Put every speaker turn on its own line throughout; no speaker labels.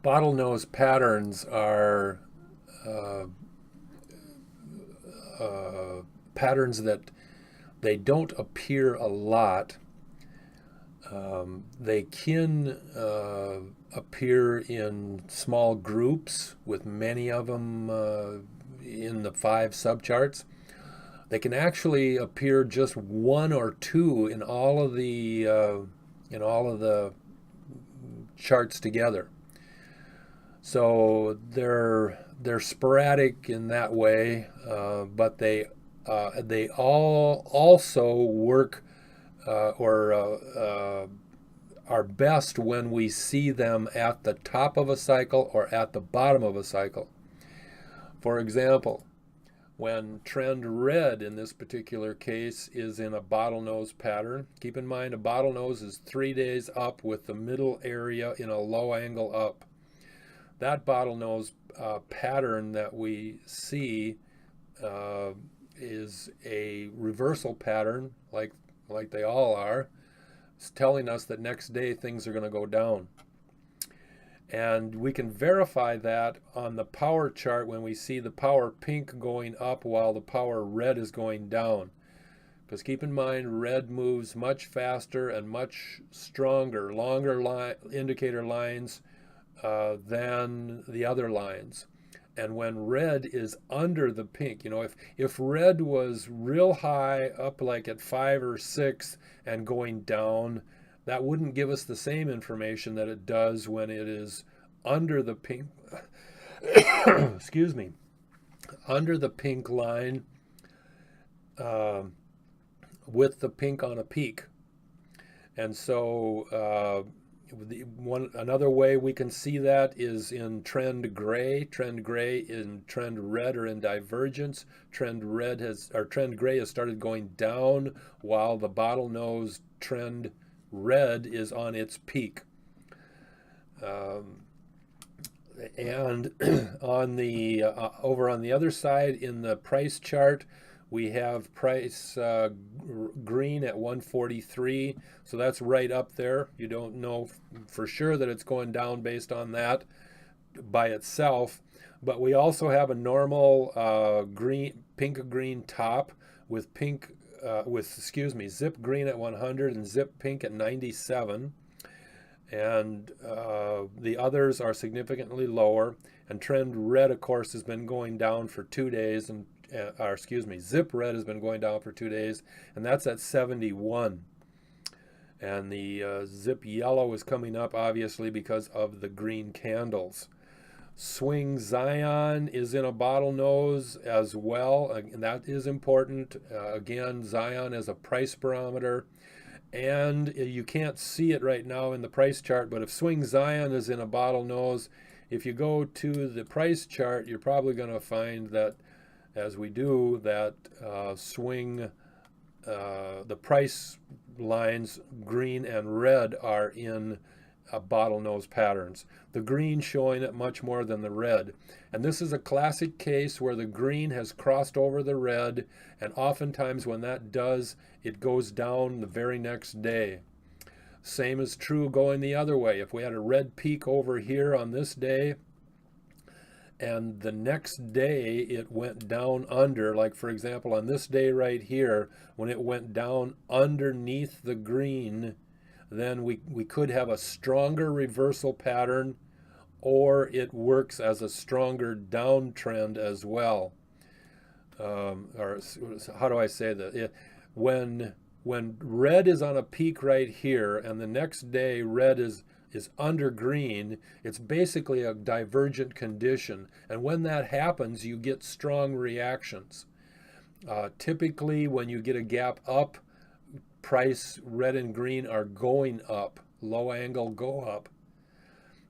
Bottlenose patterns are uh, patterns that they don't appear a lot. They can appear in small groups with many of them in the five subcharts. They can actually appear just one or two in all of the charts together. So they're sporadic in that way, but they all also work or are best when we see them at the top of a cycle or at the bottom of a cycle. For example, when trend red in this particular case is in a bottlenose pattern, keep in mind a bottlenose is 3 days up with the middle area in a low angle up. That bottlenose pattern that we see is a reversal pattern, like they all are. It's telling us that next day things are going to go down. And we can verify that on the power chart when we see the power pink going up while the power red is going down. Because keep in mind, red moves much faster and much stronger, longer indicator lines than the other lines. And when red is under the pink, if red was real high up like at 5 or 6 and going down, that wouldn't give us the same information that it does when it is under the pink, excuse me, under the pink line with the pink on a peak. And so another way we can see that is in trend gray. Trend gray and trend red are in divergence. Trend gray has started going down while the bottlenose trend red is on its peak. And on the over on the other side in the price chart, we have price green at 143, so that's right up there. You don't know for sure that it's going down based on that by itself, but we also have a normal pink green top with zip green at 100 and zip pink at 97. And the others are significantly lower. And trend red, of course, has been going down for 2 days, and zip red has been going down for 2 days, and that's at 71. And the zip yellow is coming up, obviously, because of the green candles. Swing Zion is in a bottlenose as well, and that is important. Again, Zion is a price barometer. And you can't see it right now in the price chart, but if Swing Zion is in a bottlenose, if you go to the price chart, you're probably going to find that, as we do, that the price lines, green and red, are in bottlenose patterns. The green showing it much more than the red. And this is a classic case where the green has crossed over the red, and oftentimes when that does, it goes down the very next day. Same is true going the other way. If we had a red peak over here on this day, and the next day it went down under, like for example on this day right here, when it went down underneath the green, then we could have a stronger reversal pattern, or it works as a stronger downtrend as well. Or how do I say that? When red is on a peak right here, and the next day red is under green, it's basically a divergent condition. And when that happens, you get strong reactions. Typically, when you get a gap up, price red and green are going up, low angle go up,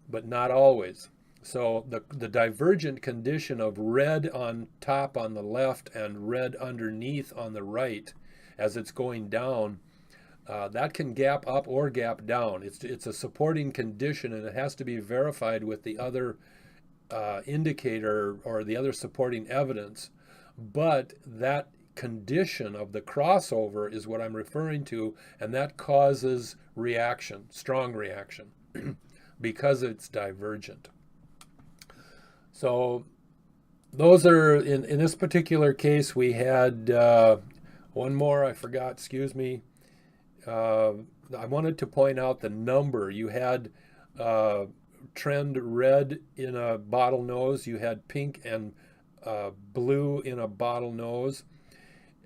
but not always. So the divergent condition of red on top on the left and red underneath on the right as it's going down, that can gap up or gap down. It's a supporting condition, and it has to be verified with the other indicator or the other supporting evidence. But that condition of the crossover is what I'm referring to, and that causes reaction, strong reaction, because it's divergent. So those are, in this particular case, we had one more, I forgot, excuse me. I wanted to point out the number. You had trend red in a bottlenose, you had pink and blue in a bottlenose,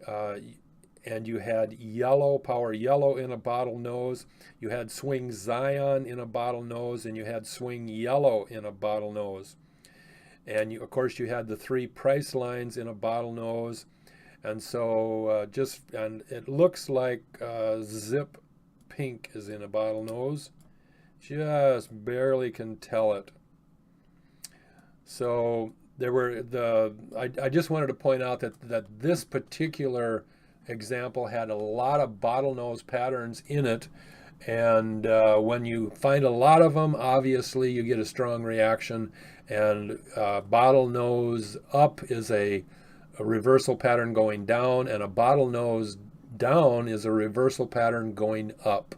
and you had yellow, power yellow in a bottlenose, you had swing Zion in a bottlenose, and you had swing yellow in a bottlenose. And of course, you had the three price lines in a bottlenose. And so and it looks like Zip Pink is in a bottlenose. Just barely can tell it. So there were I just wanted to point out that this particular example had a lot of bottlenose patterns in it. And when you find a lot of them, obviously you get a strong reaction. And bottlenose up is a reversal pattern going down, and a bottlenose down is a reversal pattern going up.